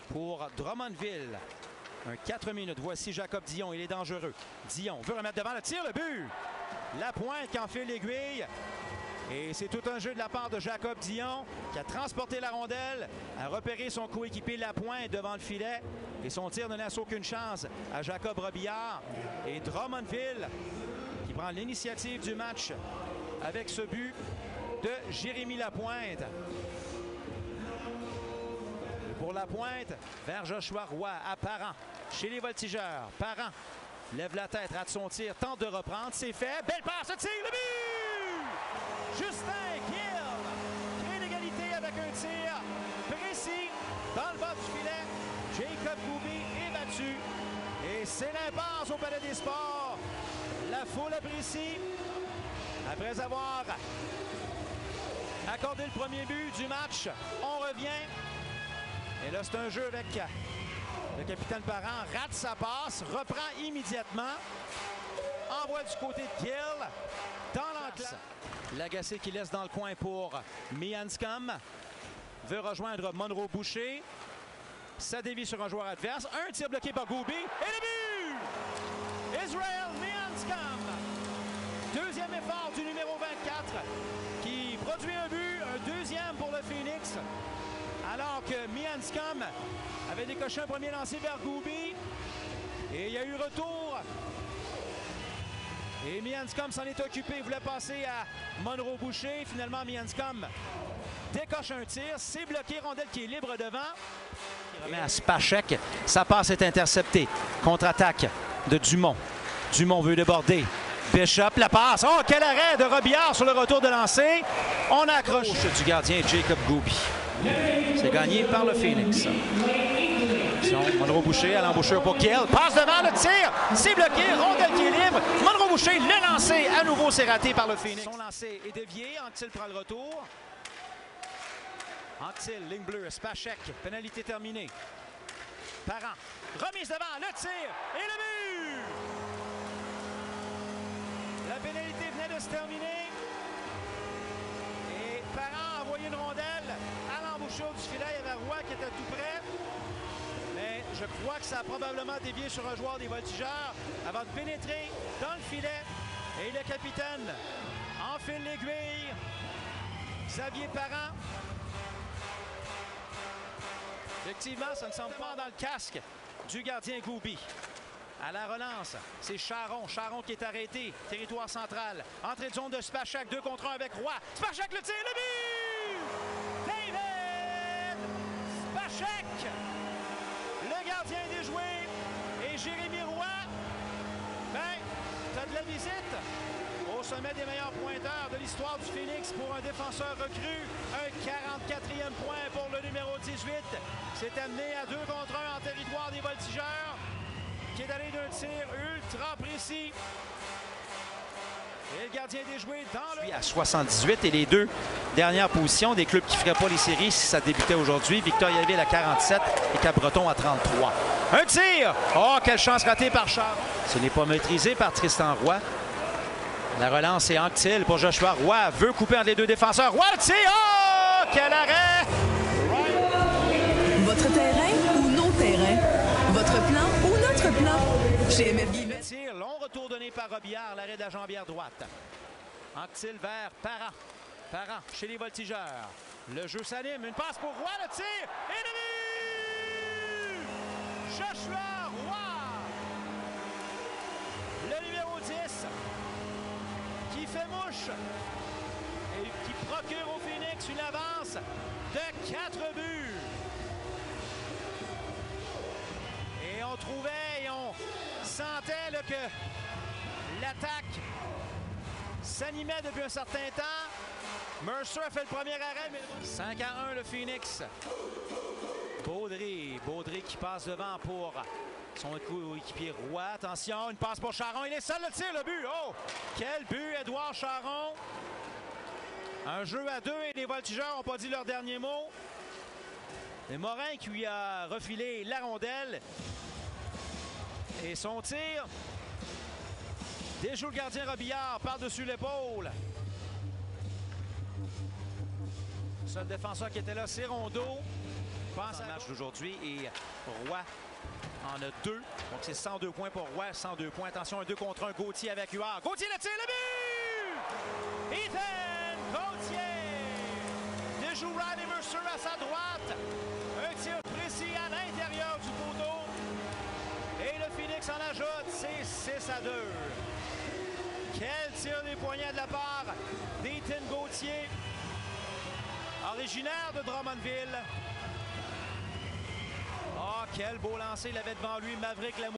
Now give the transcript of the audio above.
pour Drummondville. Un 4 minutes. Voici Jacob Dion. Il est dangereux. Dion veut remettre devant le tir, le but. La pointe qui enfile l'aiguille. Et c'est tout un jeu de la part de Jacob Dion qui a transporté la rondelle, a repéré son coéquipier Lapointe devant le filet. Et son tir ne laisse aucune chance à Jacob Robillard. Et Drummondville qui prend l'initiative du match avec ce but de Jérémy Lapointe. Pour Lapointe, vers Joshua Roy, à Parent, chez les Voltigeurs. Parent lève la tête, rate son tir, tente de reprendre, c'est fait. Belle passe, tir, le but! Justin Gill crée l'égalité avec un tir précis dans le bas du filet. Jacob Goubi est battu. Et c'est l'impasse au Palais des Sports. La foule apprécie. Après avoir accordé le premier but du match, on revient. Et là, c'est un jeu avec le capitaine Parent. Rate sa passe, reprend immédiatement. Envoie du côté de Gill dans l'enclave. Lagacé qui laisse dans le coin pour Mianscom. Veut rejoindre Monroe Boucher. Ça dévie sur un joueur adverse. Un tir bloqué par Goubi. Et le but! Israel Mianscom. Deuxième effort du numéro 24 qui produit un but. Un deuxième pour le Phoenix. Alors que Mianscom avait décoché un premier lancé vers Goubi. Et il y a eu retour. Et Mianscom s'en est occupé. Il voulait passer à Monroe Boucher. Finalement, Mianscom décoche un tir. C'est bloqué. Rondelle qui est libre devant. Il remet à Spacek. Sa passe est interceptée. Contre-attaque de Dumont. Dumont veut déborder. Bishop, la passe. Oh, quel arrêt de Robillard sur le retour de lancer. On accroche du gardien Jacob Goubi. C'est gagné par le Phoenix. Monroe Boucher à l'embouchure pour Gill. Passe devant le tir. C'est bloqué. Rondelle qui est libre. Monroe Boucher, le lancer. À nouveau, c'est raté par le Phoenix. Son lancer est dévié. Anctil prend le retour. Anctil, ligne bleue. Spacek. Pénalité terminée. Parent. Remise devant. Le tir. Et le but! La pénalité venait de se terminer. Et Parent a envoyé une rondelle à l'embouchure du filet. Il y avait Roy qui était tout près. Mais je crois que ça a probablement dévié sur un joueur des Voltigeurs avant de pénétrer dans le filet. Et le capitaine enfile l'aiguille. Xavier Parent. Effectivement, ça ne semble pas dans le casque du gardien Goubi. À la relance, c'est Charon. Charon qui est arrêté. Territoire central. Entrée de zone de Spacek. 2 contre 1 avec Roy. Spacek le tir, le but! David Spacek! Le gardien est déjoué. Et Jérémy Roy, ben, t'as de la visite au sommet des meilleurs pointeurs de l'histoire du Phoenix pour un défenseur recru. Un 44e point pour le numéro 18. C'est amené à 2 contre 1 en territoire des Voltigeurs, qui est allé d'un tir ultra précis. Et le gardien déjoué dans le... à 78 et les deux dernières positions des clubs qui ne feraient pas les séries si ça débutait aujourd'hui. Victoriaville à 47 et Cap-Breton à 33. Un tir! Oh, quelle chance ratée par Charles. Ce n'est pas maîtrisé par Tristan Roy. La relance est Anctil pour Joshua Roy. Veut couper entre les deux défenseurs. Roy le tir! Oh! Quel arrêt! Votre terrain ou nos terrains? Votre plan ou notre plan? Chez MFG. Tir, long retour donné par Robillard, l'arrêt de la jambière droite. Anctil vers Parent. Parent chez les Voltigeurs. Le jeu s'anime. Une passe pour Roy, le tir! Et le but! Joshua Roy! Le numéro 10 qui fait mouche et qui procure au Phoenix une avance de 4 buts. Et on trouvait et on sentait là, que l'attaque s'animait depuis un certain temps. Mercer a fait le premier arrêt, mais 5-1 le Phoenix. Baudry qui passe devant pour son coéquipier Roy. Attention, une passe pour Charon. Il est seul, le tir, le but. Oh! Quel but, Édouard Charon. Un jeu à 2 et les Voltigeurs n'ont pas dit leur dernier mot. Et Morin qui lui a refilé la rondelle. Et son tir déjoue le gardien Robillard par-dessus l'épaule. Le seul défenseur qui était là, c'est Rondeau. Pense à le match d'aujourd'hui et Roy en a 2. Donc c'est 102 points pour Roy, 102 points. Attention, un 2 contre 1. Gauthier avec Huard. Gauthier le tir, le but! Ethan Gauthier déjoue Riley Mercer à sa droite. Un tir précis à l'intérieur du poteau. Et le Phoenix en ajoute, c'est 6-2. Quel tir des poignets de la part d'Ethan Gauthier, originaire de Drummondville. Ah, quel beau lancer il avait devant lui, Maverick Lamoureux.